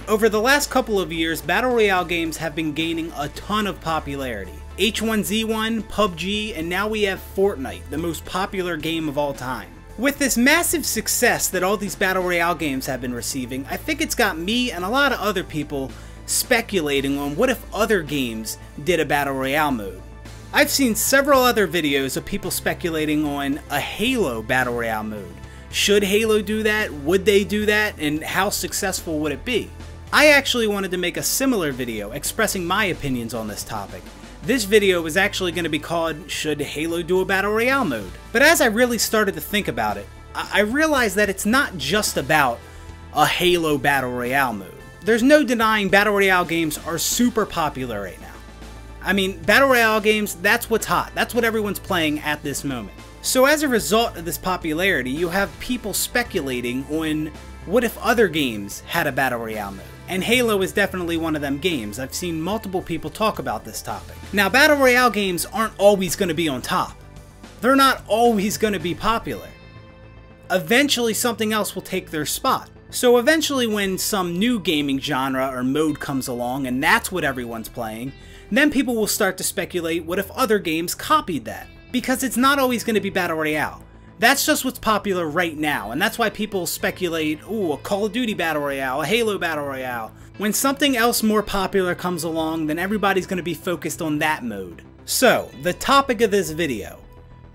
Over the last couple of years, Battle Royale games have been gaining a ton of popularity. H1Z1, PUBG, and now we have Fortnite, the most popular game of all time. With this massive success that all these Battle Royale games have been receiving, I think it's got me and a lot of other people speculating on what if other games did a Battle Royale mode. I've seen several other videos of people speculating on a Halo Battle Royale mode. Should Halo do that? Would they do that? And how successful would it be? I actually wanted to make a similar video expressing my opinions on this topic. This video was actually going to be called, Should Halo Do a Battle Royale Mode? But as I really started to think about it, I realized that it's not just about a Halo Battle Royale mode. There's no denying Battle Royale games are super popular right now. I mean, Battle Royale games, that's what's hot. That's what everyone's playing at this moment. So as a result of this popularity, you have people speculating on what if other games had a Battle Royale mode. And Halo is definitely one of them games. I've seen multiple people talk about this topic. Now, Battle Royale games aren't always going to be on top. They're not always going to be popular. Eventually, something else will take their spot. So eventually, when some new gaming genre or mode comes along and that's what everyone's playing, then people will start to speculate what if other games copied that. Because it's not always going to be Battle Royale. That's just what's popular right now, and that's why people speculate, ooh, a Call of Duty Battle Royale, a Halo Battle Royale. When something else more popular comes along, then everybody's going to be focused on that mode. So, the topic of this video,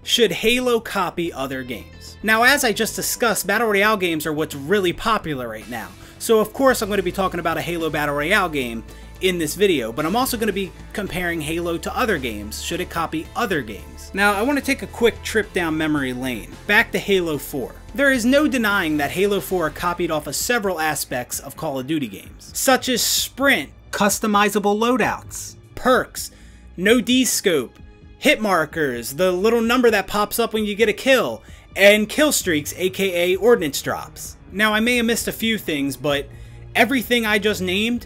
should Halo copy other games? Now, as I just discussed, Battle Royale games are what's really popular right now. So of course I'm going to be talking about a Halo Battle Royale game in this video, but I'm also going to be comparing Halo to other games, should it copy other games. Now I want to take a quick trip down memory lane, back to Halo 4. There is no denying that Halo 4 copied off of several aspects of Call of Duty games, such as sprint, customizable loadouts, perks, no D-scope, hit markers, the little number that pops up when you get a kill, and kill streaks, aka ordnance drops. Now I may have missed a few things, but everything I just named,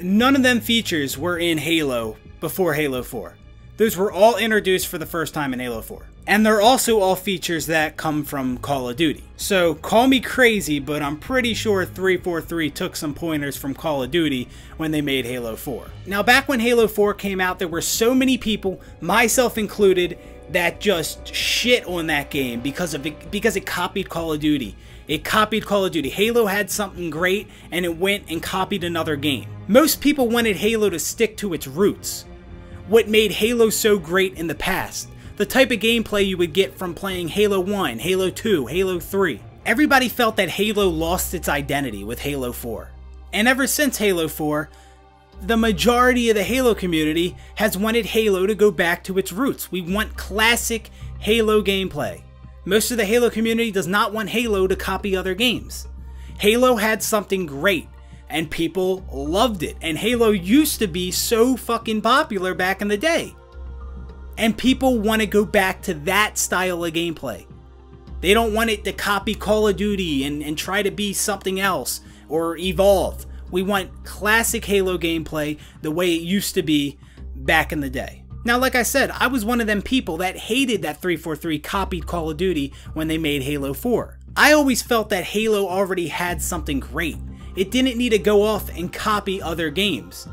none of them features were in Halo before Halo 4. Those were all introduced for the first time in Halo 4. And they're also all features that come from Call of Duty. So call me crazy, but I'm pretty sure 343 took some pointers from Call of Duty when they made Halo 4. Now back when Halo 4 came out, there were so many people, myself included, that just shit on that game because it copied Call of Duty. It copied Call of Duty. Halo had something great and it went and copied another game. Most people wanted Halo to stick to its roots. What made Halo so great in the past. The type of gameplay you would get from playing Halo 1, Halo 2, Halo 3. Everybody felt that Halo lost its identity with Halo 4. And ever since Halo 4, the majority of the Halo community has wanted Halo to go back to its roots. We want classic Halo gameplay. Most of the Halo community does not want Halo to copy other games. Halo had something great, and people loved it. And Halo used to be so fucking popular back in the day. And people want to go back to that style of gameplay. They don't want it to copy Call of Duty and try to be something else or evolve. We want classic Halo gameplay the way it used to be back in the day. Now, like I said, I was one of them people that hated that 343 copied Call of Duty when they made Halo 4. I always felt that Halo already had something great. It didn't need to go off and copy other games.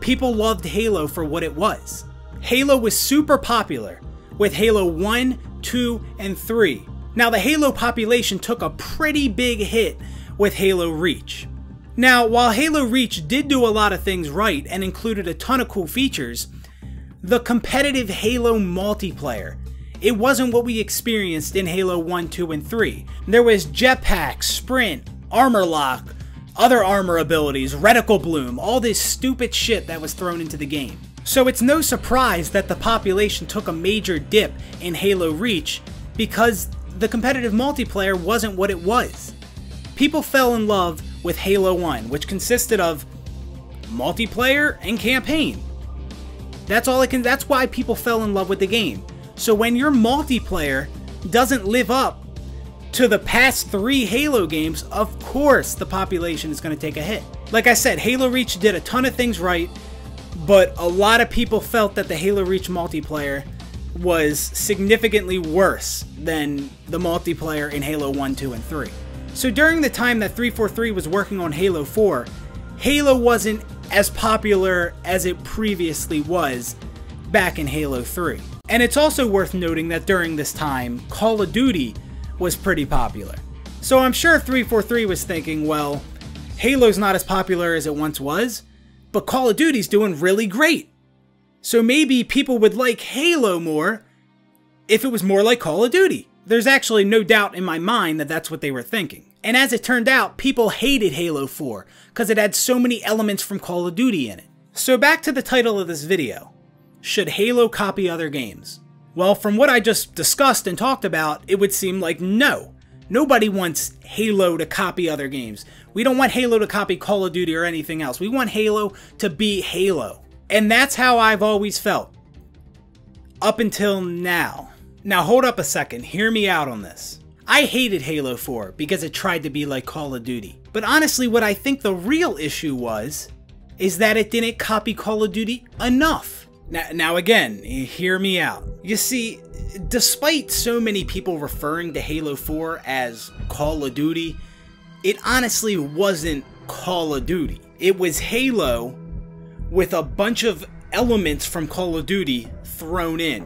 People loved Halo for what it was. Halo was super popular with Halo 1, 2, and 3. Now, the Halo population took a pretty big hit with Halo Reach. Now, while Halo Reach did do a lot of things right and included a ton of cool features, the competitive Halo multiplayer, it wasn't what we experienced in Halo 1, 2, and 3. There was jetpack, sprint, armor lock, other armor abilities, reticle bloom, all this stupid shit that was thrown into the game. So it's no surprise that the population took a major dip in Halo Reach because the competitive multiplayer wasn't what it was. People fell in love with Halo 1, which consisted of multiplayer and campaign. That's why people fell in love with the game. So when your multiplayer doesn't live up to the past 3 Halo games, of course the population is going to take a hit. Like I said, Halo Reach did a ton of things right, but a lot of people felt that the Halo Reach multiplayer was significantly worse than the multiplayer in Halo 1, 2, and 3. So during the time that 343 was working on Halo 4, Halo wasn't as popular as it previously was back in Halo 3. And it's also worth noting that during this time, Call of Duty was pretty popular. So I'm sure 343 was thinking, well, Halo's not as popular as it once was, but Call of Duty's doing really great. So maybe people would like Halo more if it was more like Call of Duty. There's actually no doubt in my mind that that's what they were thinking. And as it turned out, people hated Halo 4 because it had so many elements from Call of Duty in it. So back to the title of this video. Should Halo copy other games? Well, from what I just discussed and talked about, it would seem like no. Nobody wants Halo to copy other games. We don't want Halo to copy Call of Duty or anything else. We want Halo to be Halo. And that's how I've always felt. Up until now. Now hold up a second, hear me out on this. I hated Halo 4 because it tried to be like Call of Duty. But honestly, what I think the real issue was, is that it didn't copy Call of Duty enough. Now again, hear me out. You see, despite so many people referring to Halo 4 as Call of Duty, it honestly wasn't Call of Duty. It was Halo with a bunch of elements from Call of Duty thrown in,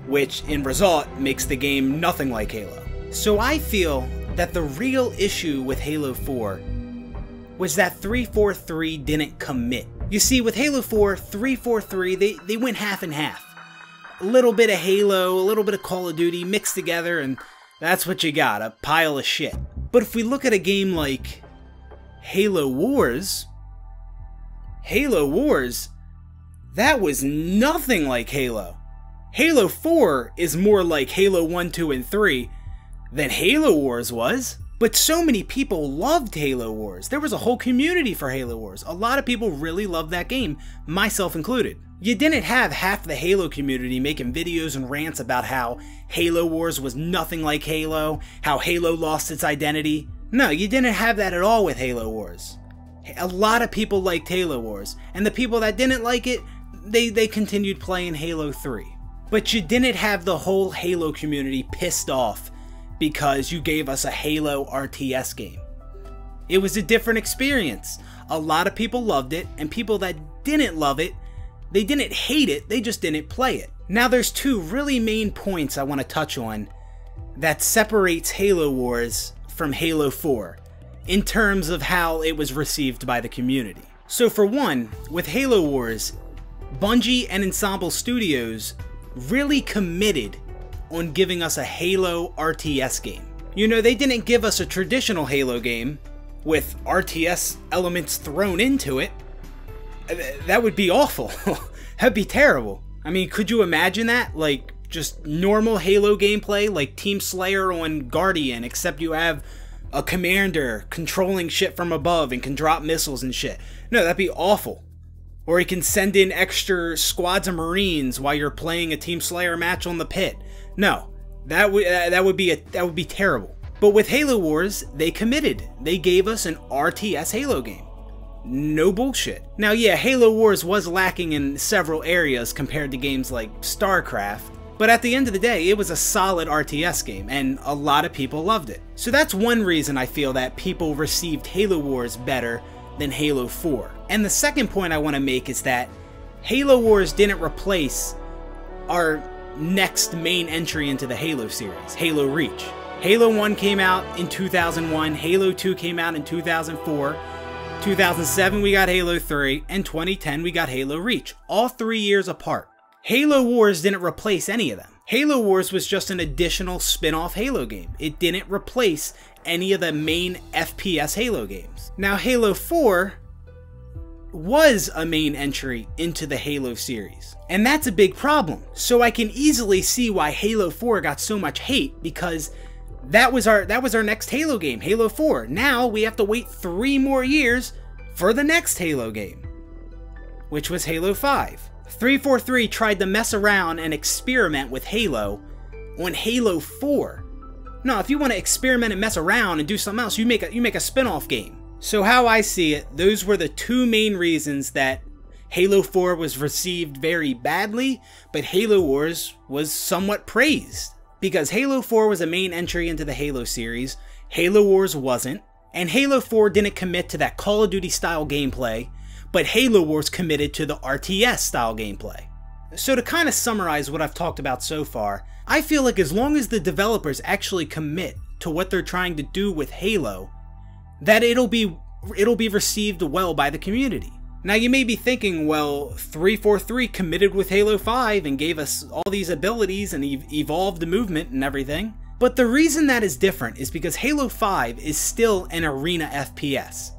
which in result makes the game nothing like Halo. So I feel that the real issue with Halo 4 was that 343 didn't commit. You see, with Halo 4, 343, they went half and half. A little bit of Halo, a little bit of Call of Duty mixed together, and that's what you got, a pile of shit. But if we look at a game like Halo Wars, that was nothing like Halo. Halo 4 is more like Halo 1, 2, and 3 than Halo Wars was. But so many people loved Halo Wars. There was a whole community for Halo Wars. A lot of people really loved that game, myself included. You didn't have half the Halo community making videos and rants about how Halo Wars was nothing like Halo, how Halo lost its identity. No, you didn't have that at all with Halo Wars. A lot of people liked Halo Wars, and the people that didn't like it, they continued playing Halo 3. But you didn't have the whole Halo community pissed off because you gave us a Halo RTS game. It was a different experience. A lot of people loved it, and people that didn't love it, they didn't hate it, they just didn't play it. Now there's two really main points I want to touch on that separates Halo Wars from Halo 4 in terms of how it was received by the community. So for one, with Halo Wars, Bungie and Ensemble Studios really committed on giving us a Halo RTS game. You know, they didn't give us a traditional Halo game with RTS elements thrown into it. That would be awful. That'd be terrible. I mean, could you imagine that? Like, just normal Halo gameplay, like Team Slayer on Guardian, except you have a commander controlling shit from above and can drop missiles and shit. No, that'd be awful. Or he can send in extra squads of Marines while you're playing a Team Slayer match on the pit. No, that would be terrible. But with Halo Wars, they committed. They gave us an RTS Halo game. No bullshit. Now yeah, Halo Wars was lacking in several areas compared to games like StarCraft, but at the end of the day, it was a solid RTS game, and a lot of people loved it. So that's one reason I feel that people received Halo Wars better than Halo 4. And the second point I want to make is that Halo Wars didn't replace our next main entry into the Halo series, Halo Reach. Halo 1 came out in 2001, Halo 2 came out in 2004, 2007 we got Halo 3, and 2010 we got Halo Reach, all 3 years apart. Halo Wars didn't replace any of them. Halo Wars was just an additional spin-off Halo game. It didn't replace any of the main FPS Halo games. Now Halo 4 was a main entry into the Halo series, and that's a big problem. So I can easily see why Halo 4 got so much hate, because that was our next Halo game, Halo 4. Now we have to wait 3 more years for the next Halo game, which was Halo 5. 343 tried to mess around and experiment with Halo on Halo 4. No, if you want to experiment and mess around and do something else, you make a spin-off game. So how I see it, those were the two main reasons that Halo 4 was received very badly, but Halo Wars was somewhat praised. Because Halo 4 was a main entry into the Halo series, Halo Wars wasn't, And Halo 4 didn't commit to that Call of Duty style gameplay, but Halo Wars committed to the RTS style gameplay. So to kind of summarize what I've talked about so far, I feel like as long as the developers actually commit to what they're trying to do with Halo, that it'll be received well by the community. Now you may be thinking, well, 343 committed with Halo 5 and gave us all these abilities and evolved the movement and everything. But the reason that is different is because Halo 5 is still an arena FPS.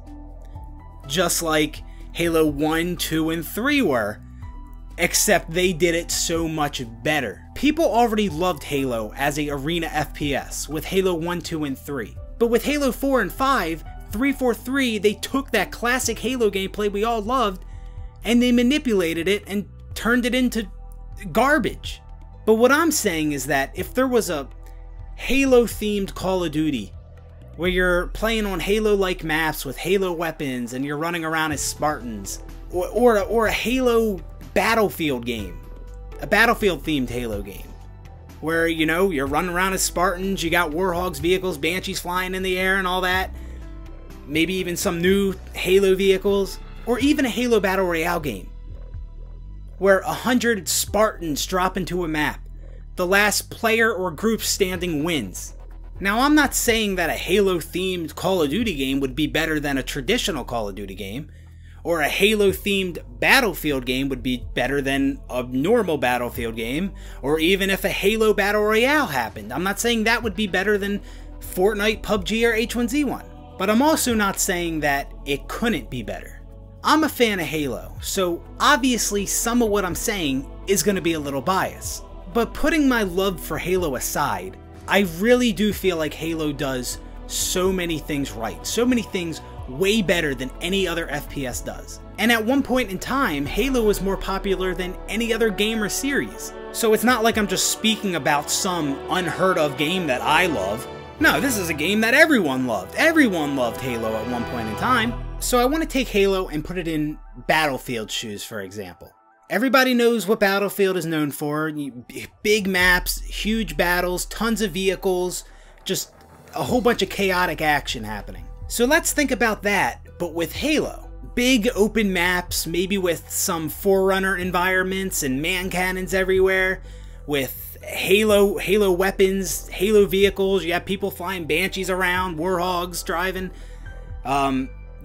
Just like Halo 1, 2, and 3 were, except they did it so much better. People already loved Halo as a arena FPS with Halo 1, 2, and 3. But with Halo 4 and 5, 343, they took that classic Halo gameplay we all loved and they manipulated it and turned it into garbage. But what I'm saying is that if there was a Halo-themed Call of Duty where you're playing on Halo-like maps with Halo weapons and you're running around as Spartans, or a Halo Battlefield game, a Battlefield-themed Halo game, where, you know, you're running around as Spartans, you got Warhogs vehicles, Banshees flying in the air and all that, maybe even some new Halo vehicles, or even a Halo Battle Royale game, where 100 Spartans drop into a map, the last player or group standing wins. Now, I'm not saying that a Halo-themed Call of Duty game would be better than a traditional Call of Duty game, or a Halo-themed Battlefield game would be better than a normal Battlefield game, or even if a Halo Battle Royale happened. I'm not saying that would be better than Fortnite, PUBG, or H1Z1. But I'm also not saying that it couldn't be better. I'm a fan of Halo, so obviously some of what I'm saying is going to be a little biased. But putting my love for Halo aside, I really do feel like Halo does so many things right, so many things way better than any other FPS does. And at one point in time, Halo was more popular than any other game or series. So it's not like I'm just speaking about some unheard of game that I love. No, this is a game that everyone loved. Everyone loved Halo at one point in time. So I want to take Halo and put it in Battlefield shoes, for example. Everybody knows what Battlefield is known for. Big maps, huge battles, tons of vehicles, just a whole bunch of chaotic action happening. So let's think about that, but with Halo. Big open maps, maybe with some Forerunner environments and man cannons everywhere, with Halo weapons, Halo vehicles. You have people flying Banshees around, Warhogs driving.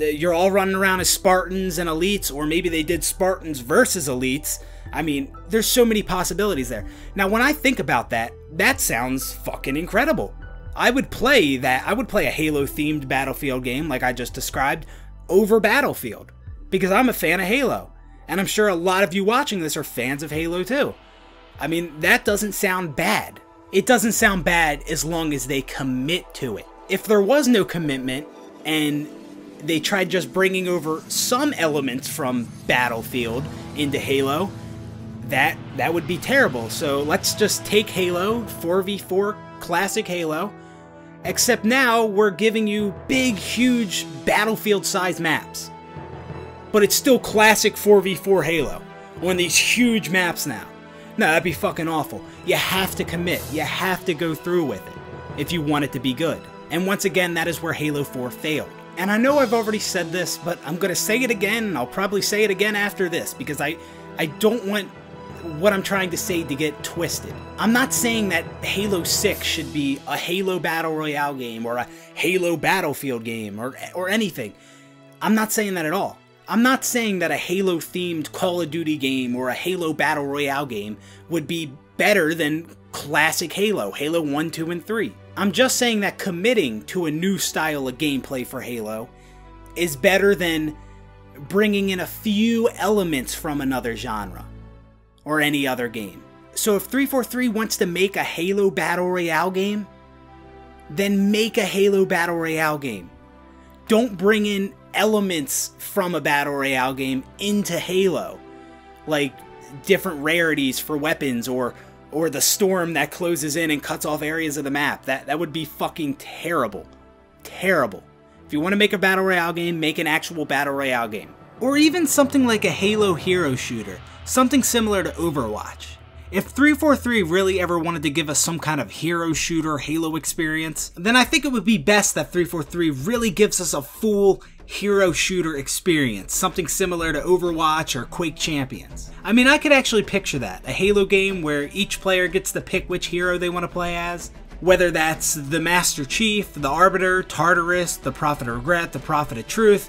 You're all running around as Spartans and Elites, or maybe they did Spartans versus Elites. I mean, there's so many possibilities there. Now, when I think about that, that sounds fucking incredible. I would play that. I would play a Halo-themed Battlefield game like I just described over Battlefield, because I'm a fan of Halo, and I'm sure a lot of you watching this are fans of Halo too. I mean, that doesn't sound bad. It doesn't sound bad as long as they commit to it. If there was no commitment and they tried just bringing over some elements from Battlefield into Halo, that would be terrible. So let's just take Halo, 4v4 classic Halo, except now we're giving you big, huge Battlefield-sized maps. But it's still classic 4v4 Halo on these huge maps now. No, that'd be fucking awful. You have to commit. You have to go through with it if you want it to be good. And once again, that is where Halo 4 failed. And I know I've already said this, but I'm going to say it again, and I'll probably say it again after this, because I don't want what I'm trying to say to get twisted. I'm not saying that Halo 6 should be a Halo Battle Royale game, or a Halo Battlefield game, or anything. I'm not saying that at all. I'm not saying that a Halo-themed Call of Duty game or a Halo Battle Royale game would be better than classic Halo, Halo 1, 2, and 3. I'm just saying that committing to a new style of gameplay for Halo is better than bringing in a few elements from another genre or any other game. So if 343 wants to make a Halo Battle Royale game, then make a Halo Battle Royale game. Don't bring in elements from a Battle Royale game into Halo, like different rarities for weapons, or the storm that closes in and cuts off areas of the map. That would be fucking terrible. Terrible. If you want to make a Battle Royale game, make an actual Battle Royale game. Or even something like a Halo hero shooter, something similar to Overwatch. If 343 really ever wanted to give us some kind of hero shooter Halo experience, then I think it would be best that 343 really gives us a full hero shooter experience, something similar to Overwatch or Quake Champions. I mean, I could actually picture that, a Halo game where each player gets to pick which hero they want to play as, whether that's the Master Chief, the Arbiter, Tartarus, the Prophet of Regret, the Prophet of Truth,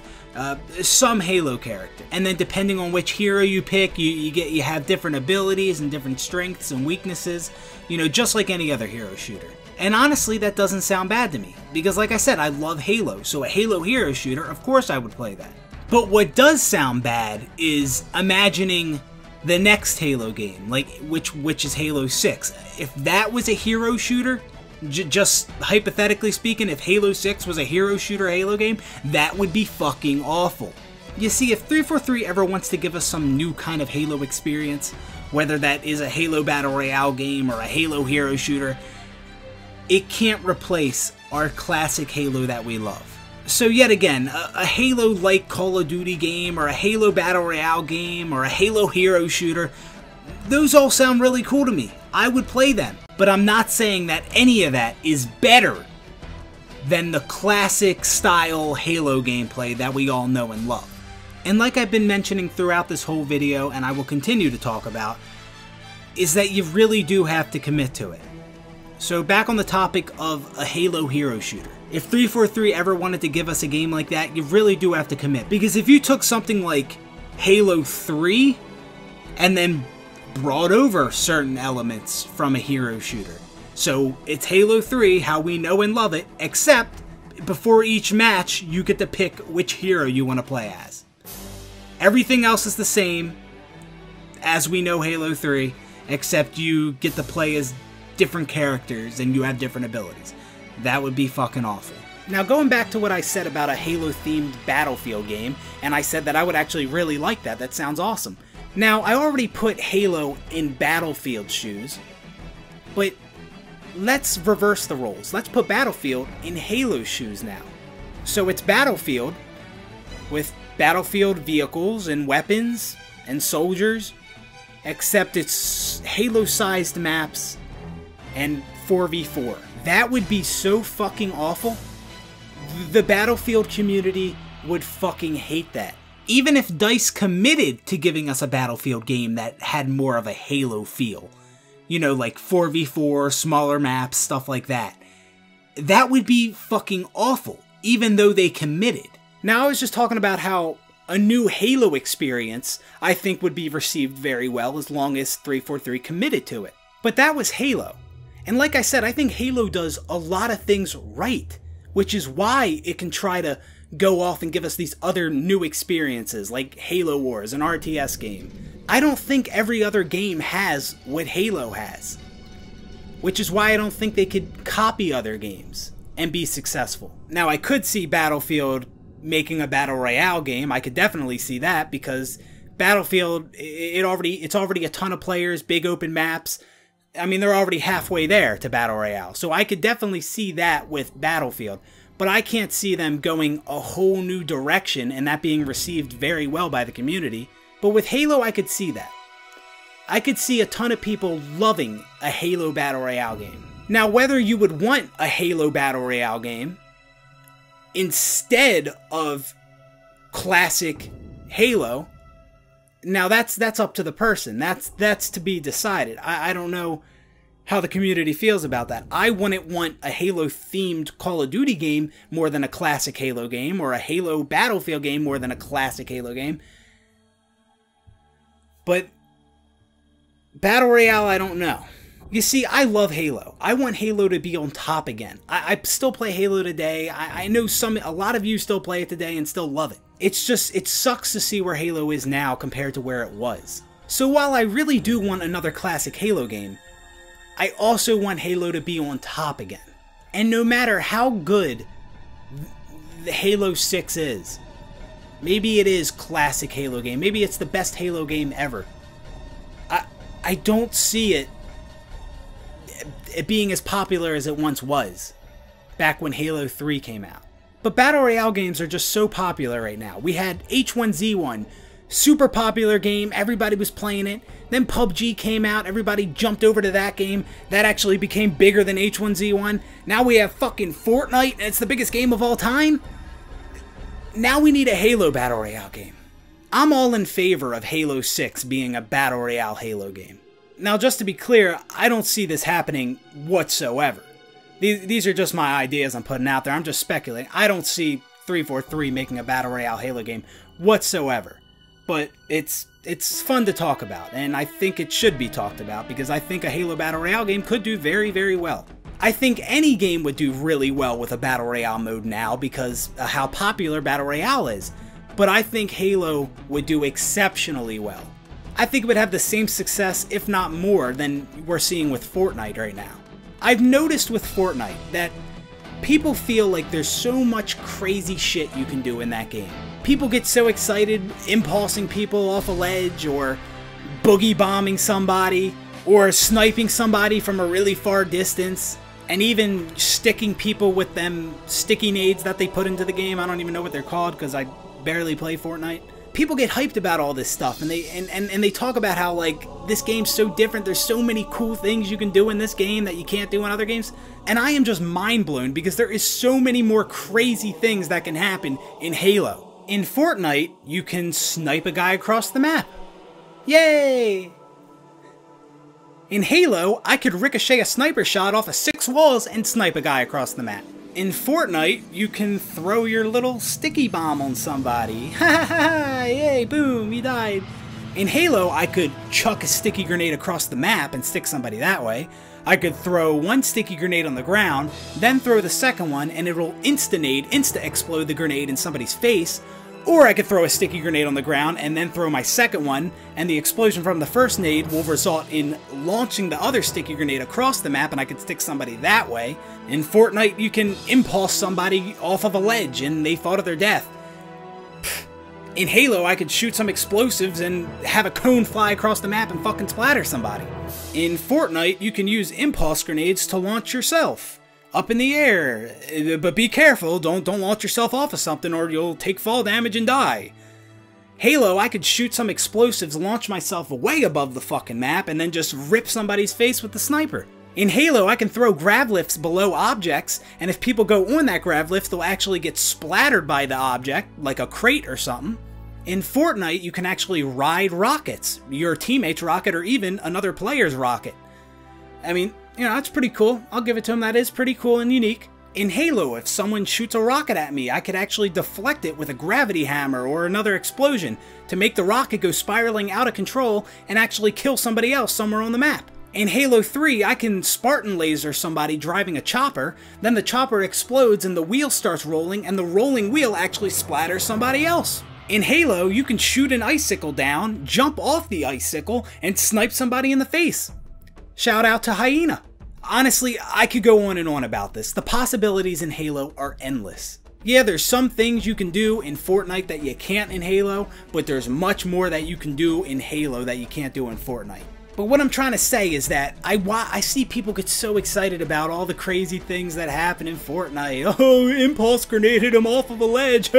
some Halo character. And then depending on which hero you pick, you have different abilities and different strengths and weaknesses, you know, just like any other hero shooter. And honestly, that doesn't sound bad to me, because like I said, I love Halo, so a Halo hero shooter, of course I would play that. But what does sound bad is imagining the next Halo game, like which is Halo 6. If that was a hero shooter, just hypothetically speaking, if Halo 6 was a hero shooter Halo game, that would be fucking awful. You see, if 343 ever wants to give us some new kind of Halo experience, whether that is a Halo Battle Royale game or a Halo hero shooter, it can't replace our classic Halo that we love. So yet again, a Halo-like Call of Duty game, or a Halo Battle Royale game, or a Halo hero shooter, those all sound really cool to me. I would play them. But I'm not saying that any of that is better than the classic style Halo gameplay that we all know and love. And like I've been mentioning throughout this whole video, and I will continue to talk about, is that you really do have to commit to it. So back on the topic of a Halo hero shooter. If 343 ever wanted to give us a game like that, you really do have to commit. Because if you took something like Halo 3 and then brought over certain elements from a hero shooter. So it's Halo 3, how we know and love it, except before each match, you get to pick which hero you want to play as. Everything else is the same as we know Halo 3, except you get to play as different characters and you have different abilities. That would be fucking awful. Now, going back to what I said about a Halo-themed Battlefield game, and I said that I would actually really like that. That sounds awesome. Now, I already put Halo in Battlefield shoes, but let's reverse the roles. Let's put Battlefield in Halo shoes now. So it's Battlefield with Battlefield vehicles and weapons and soldiers, except it's Halo-sized maps and 4v4. That would be so fucking awful. The Battlefield community would fucking hate that. Even if DICE committed to giving us a Battlefield game that had more of a Halo feel, you know, like 4v4, smaller maps, stuff like that, that would be fucking awful, even though they committed. Now, I was just talking about how a new Halo experience, I think, would be received very well as long as 343 committed to it. But that was Halo. And like I said, I think Halo does a lot of things right, which is why it can try to go off and give us these other new experiences, like Halo Wars, an RTS game. I don't think every other game has what Halo has, which is why I don't think they could copy other games and be successful. Now, I could see Battlefield making a Battle Royale game. I could definitely see that, because Battlefield, it's already a ton of players, big open maps. I mean, they're already halfway there to Battle Royale, so I could definitely see that with Battlefield. But I can't see them going a whole new direction and that being received very well by the community. But with Halo, I could see that. I could see a ton of people loving a Halo Battle Royale game. Now, whether you would want a Halo Battle Royale game instead of classic Halo, now that's up to the person. That's to be decided. I don't know how the community feels about that. I wouldn't want a Halo-themed Call of Duty game more than a classic Halo game, or a Halo Battlefield game more than a classic Halo game. But Battle Royale, I don't know. You see, I love Halo. I want Halo to be on top again. I still play Halo today. I know a lot of you still play it today and still love it. It's just, it sucks to see where Halo is now compared to where it was. So while I really do want another classic Halo game, I also want Halo to be on top again. And no matter how good the Halo 6 is, maybe it is classic Halo game, maybe it's the best Halo game ever, I don't see it being as popular as it once was, back when Halo 3 came out. But Battle Royale games are just so popular right now. We had H1Z1 Super popular game, everybody was playing it. Then PUBG came out, everybody jumped over to that game. That actually became bigger than H1Z1. Now we have fucking Fortnite, and it's the biggest game of all time. Now we need a Halo Battle Royale game. I'm all in favor of Halo 6 being a Battle Royale Halo game. Now, just to be clear, I don't see this happening whatsoever. These are just my ideas I'm putting out there. I'm just speculating. I don't see 343 making a Battle Royale Halo game whatsoever. But it's fun to talk about, and I think it should be talked about, because I think a Halo Battle Royale game could do very, very well. I think any game would do really well with a Battle Royale mode now, because of how popular Battle Royale is. But I think Halo would do exceptionally well. I think it would have the same success, if not more, than we're seeing with Fortnite right now. I've noticed with Fortnite that people feel like there's so much crazy shit you can do in that game. People get so excited impulsing people off a ledge, or boogie bombing somebody, or sniping somebody from a really far distance, and even sticking people with them sticky nades that they put into the game. I don't even know what they're called because I barely play Fortnite. People get hyped about all this stuff, and they talk about how, like, this game's so different, there's so many cool things you can do in this game that you can't do in other games. And I am just mind blown, because there is so many more crazy things that can happen in Halo. In Fortnite, you can snipe a guy across the map. Yay! In Halo, I could ricochet a sniper shot off of 6 walls and snipe a guy across the map. In Fortnite, you can throw your little sticky bomb on somebody. Ha ha ha! Yay, boom, you died. In Halo, I could chuck a sticky grenade across the map and stick somebody that way. I could throw one sticky grenade on the ground, then throw the second one, and it'll insta-explode the grenade in somebody's face. Or I could throw a sticky grenade on the ground and then throw my second one, and the explosion from the first nade will result in launching the other sticky grenade across the map, and I could stick somebody that way. In Fortnite, you can impulse somebody off of a ledge and they fall to their death. In Halo, I could shoot some explosives and have a cone fly across the map and fucking splatter somebody. In Fortnite, you can use impulse grenades to launch yourself up in the air, but be careful, don't launch yourself off of something or you'll take fall damage and die. Halo, I could shoot some explosives, launch myself way above the fucking map, and then just rip somebody's face with the sniper. In Halo, I can throw grav lifts below objects, and if people go on that grav lift, they'll actually get splattered by the object, like a crate or something. In Fortnite, you can actually ride rockets, your teammate's rocket or even another player's rocket. I mean, you know, that's pretty cool. I'll give it to him. That is pretty cool and unique. In Halo, if someone shoots a rocket at me, I could actually deflect it with a gravity hammer or another explosion to make the rocket go spiraling out of control and actually kill somebody else somewhere on the map. In Halo 3, I can Spartan laser somebody driving a chopper, then the chopper explodes and the wheel starts rolling, and the rolling wheel actually splatters somebody else. In Halo, you can shoot an icicle down, jump off the icicle, and snipe somebody in the face. Shout out to Hyena. Honestly, I could go on and on about this. The possibilities in Halo are endless. Yeah, there's some things you can do in Fortnite that you can't in Halo, but there's much more that you can do in Halo that you can't do in Fortnite. But what I'm trying to say is that I see people get so excited about all the crazy things that happen in Fortnite. Oh, impulse grenade hit him off of a ledge.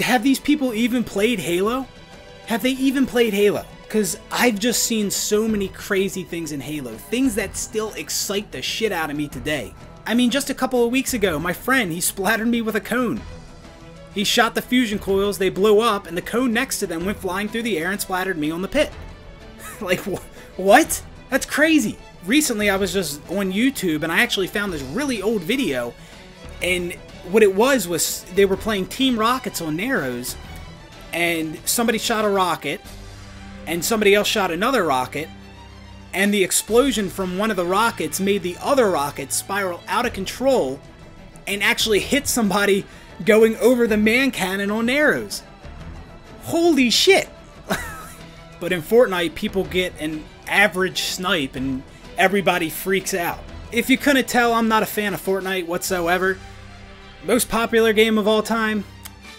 Have these people even played Halo? Have they even played Halo? Because I've just seen so many crazy things in Halo. Things that still excite the shit out of me today. I mean, just a couple of weeks ago, my friend, he splattered me with a cone. He shot the fusion coils, they blew up, and the cone next to them went flying through the air and splattered me on the pit. Like, what? That's crazy. Recently, I was just on YouTube, and I actually found this really old video, and what it was they were playing Team Rockets on Narrows, and somebody shot a rocket, and somebody else shot another rocket, and the explosion from one of the rockets made the other rocket spiral out of control and actually hit somebody going over the man cannon on Narrows. Holy shit! But in Fortnite, people get an average snipe and everybody freaks out. If you couldn't tell, I'm not a fan of Fortnite whatsoever. Most popular game of all time,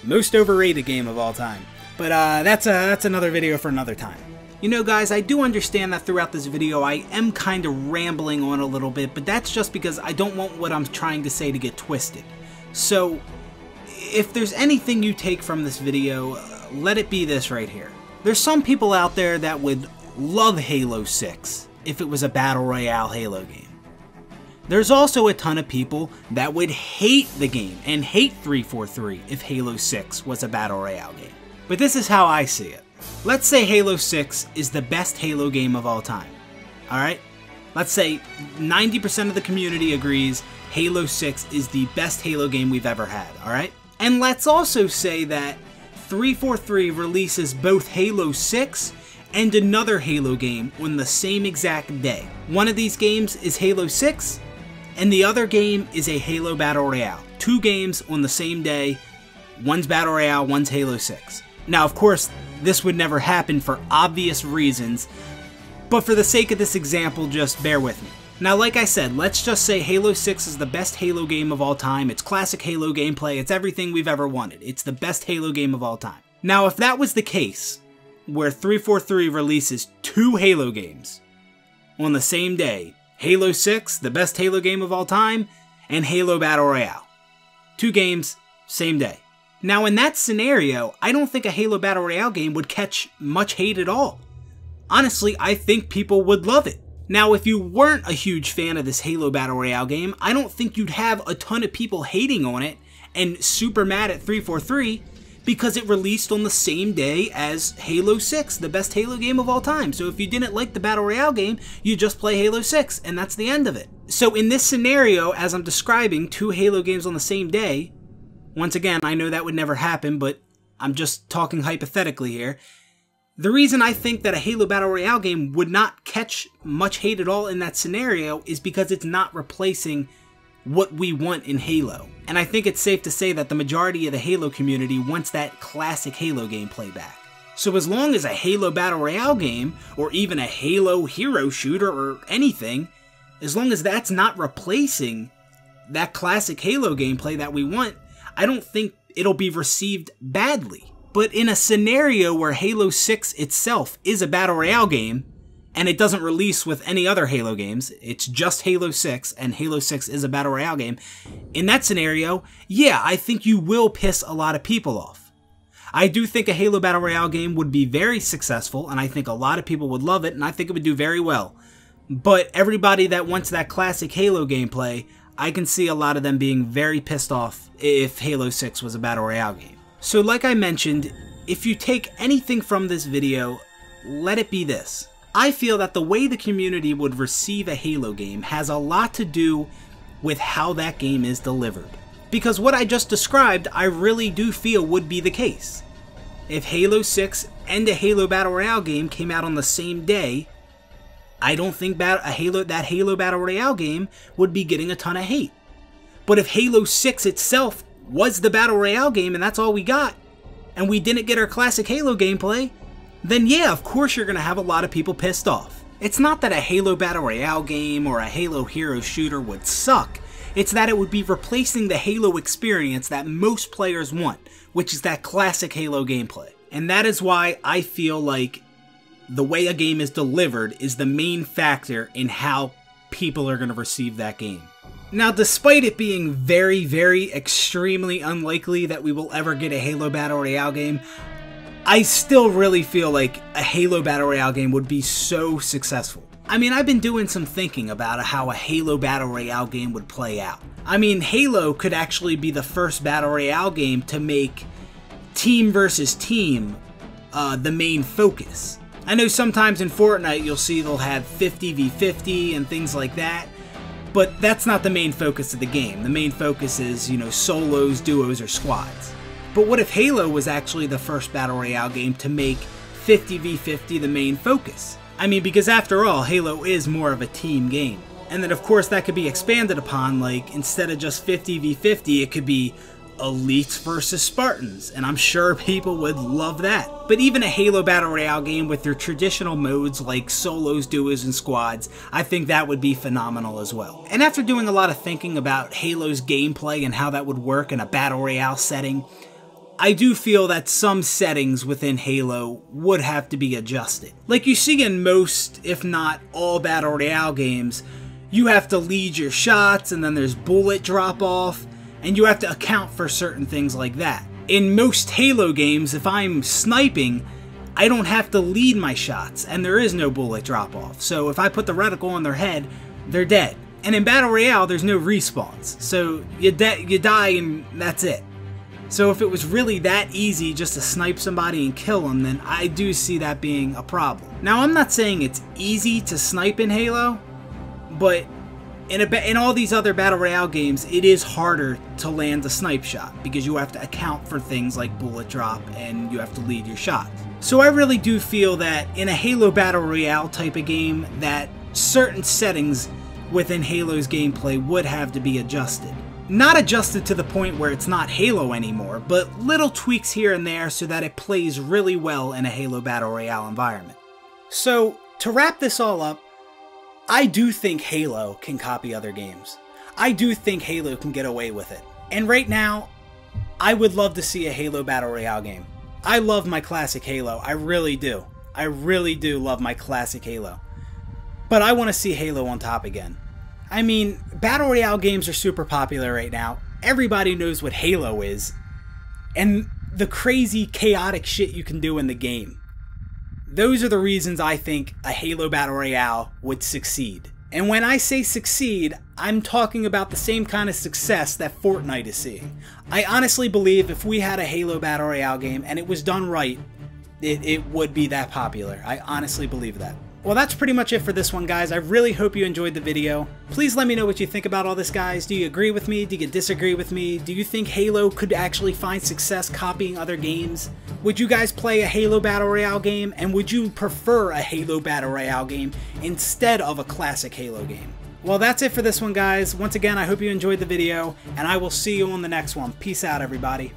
most overrated game of all time. But that's another video for another time. You know, guys, I do understand that throughout this video I am kind of rambling on a little bit, but that's just because I don't want what I'm trying to say to get twisted. So, if there's anything you take from this video, let it be this right here. There's some people out there that would love Halo 6 if it was a Battle Royale Halo game. There's also a ton of people that would hate the game and hate 343 if Halo 6 was a Battle Royale game. But this is how I see it. Let's say Halo 6 is the best Halo game of all time. Alright? Let's say 90% of the community agrees Halo 6 is the best Halo game we've ever had. Alright? And let's also say that 343 releases both Halo 6 and another Halo game on the same exact day. One of these games is Halo 6, and the other game is a Halo Battle Royale. 2 games on the same day. One's Battle Royale, one's Halo 6. Now, of course, this would never happen for obvious reasons, but for the sake of this example, just bear with me. Now, like I said, let's just say Halo 6 is the best Halo game of all time. It's classic Halo gameplay. It's everything we've ever wanted. It's the best Halo game of all time. Now, if that was the case, where 343 releases 2 Halo games on the same day, Halo 6, the best Halo game of all time, and Halo Battle Royale. 2 games, same day. Now, in that scenario, I don't think a Halo Battle Royale game would catch much hate at all. Honestly, I think people would love it. Now, if you weren't a huge fan of this Halo Battle Royale game, I don't think you'd have a ton of people hating on it and super mad at 343 because it released on the same day as Halo 6, the best Halo game of all time. So if you didn't like the Battle Royale game, you just play Halo 6, and that's the end of it. So in this scenario, as I'm describing 2 Halo games on the same day, once again, I know that would never happen, but I'm just talking hypothetically here. The reason I think that a Halo Battle Royale game would not catch much hate at all in that scenario is because it's not replacing what we want in Halo. And I think it's safe to say that the majority of the Halo community wants that classic Halo gameplay back. So as long as a Halo Battle Royale game, or even a Halo hero shooter or anything, as long as that's not replacing that classic Halo gameplay that we want, I don't think it'll be received badly. But in a scenario where Halo 6 itself is a Battle Royale game, and it doesn't release with any other Halo games, it's just Halo 6, and Halo 6 is a Battle Royale game, in that scenario, yeah, I think you will piss a lot of people off. I do think a Halo Battle Royale game would be very successful, and I think a lot of people would love it, and I think it would do very well. But everybody that wants that classic Halo gameplay, I can see a lot of them being very pissed off if Halo 6 was a Battle Royale game. So like I mentioned, if you take anything from this video, let it be this. I feel that the way the community would receive a Halo game has a lot to do with how that game is delivered. Because what I just described, I really do feel would be the case. If Halo 6 and a Halo Battle Royale game came out on the same day, I don't think that Halo Battle Royale game would be getting a ton of hate. But if Halo 6 itself was the Battle Royale game and that's all we got, and we didn't get our classic Halo gameplay, then yeah, of course you're going to have a lot of people pissed off. It's not that a Halo Battle Royale game or a Halo hero shooter would suck, it's that it would be replacing the Halo experience that most players want, which is that classic Halo gameplay. And that is why I feel like the way a game is delivered is the main factor in how people are going to receive that game. Now, despite it being very, very extremely unlikely that we will ever get a Halo Battle Royale game, I still really feel like a Halo Battle Royale game would be so successful. I mean, I've been doing some thinking about how a Halo Battle Royale game would play out. I mean, Halo could actually be the first Battle Royale game to make team versus team the main focus. I know sometimes in Fortnite you'll see they'll have 50v50 and things like that, but that's not the main focus of the game. The main focus is, you know, solos, duos, or squads. But what if Halo was actually the first Battle Royale game to make 50v50 the main focus? I mean, because after all, Halo is more of a team game. And then of course that could be expanded upon, like instead of just 50v50, it could be Elites versus Spartans, and I'm sure people would love that. But even a Halo Battle Royale game with their traditional modes like solos, duos, and squads, I think that would be phenomenal as well. And after doing a lot of thinking about Halo's gameplay and how that would work in a Battle Royale setting, I do feel that some settings within Halo would have to be adjusted. Like you see in most, if not all, Battle Royale games, you have to lead your shots, and then there's bullet drop-off. and you have to account for certain things like that. In most Halo games, if I'm sniping, I don't have to lead my shots, and there is no bullet drop-off. So if I put the reticle on their head, they're dead. And in Battle Royale, there's no respawns. So you die and that's it. So if it was really that easy just to snipe somebody and kill them, then I do see that being a problem. Now, I'm not saying it's easy to snipe in Halo, but in all these other Battle Royale games, it is harder to land a snipe shot because you have to account for things like bullet drop and you have to lead your shots. So I really do feel that in a Halo Battle Royale type of game, that certain settings within Halo's gameplay would have to be adjusted. Not adjusted to the point where it's not Halo anymore, but little tweaks here and there so that it plays really well in a Halo Battle Royale environment. So, to wrap this all up, I do think Halo can copy other games. I do think Halo can get away with it. And right now, I would love to see a Halo Battle Royale game. I love my classic Halo, I really do. I really do love my classic Halo. But I want to see Halo on top again. I mean, Battle Royale games are super popular right now. Everybody knows what Halo is. And the crazy, chaotic shit you can do in the game. Those are the reasons I think a Halo Battle Royale would succeed. And when I say succeed, I'm talking about the same kind of success that Fortnite is seeing. I honestly believe if we had a Halo Battle Royale game and it was done right, it would be that popular. I honestly believe that. Well, that's pretty much it for this one, guys. I really hope you enjoyed the video. Please let me know what you think about all this, guys. Do you agree with me? Do you disagree with me? Do you think Halo could actually find success copying other games? Would you guys play a Halo Battle Royale game? And would you prefer a Halo Battle Royale game instead of a classic Halo game? Well, that's it for this one, guys. Once again, I hope you enjoyed the video, and I will see you on the next one. Peace out, everybody.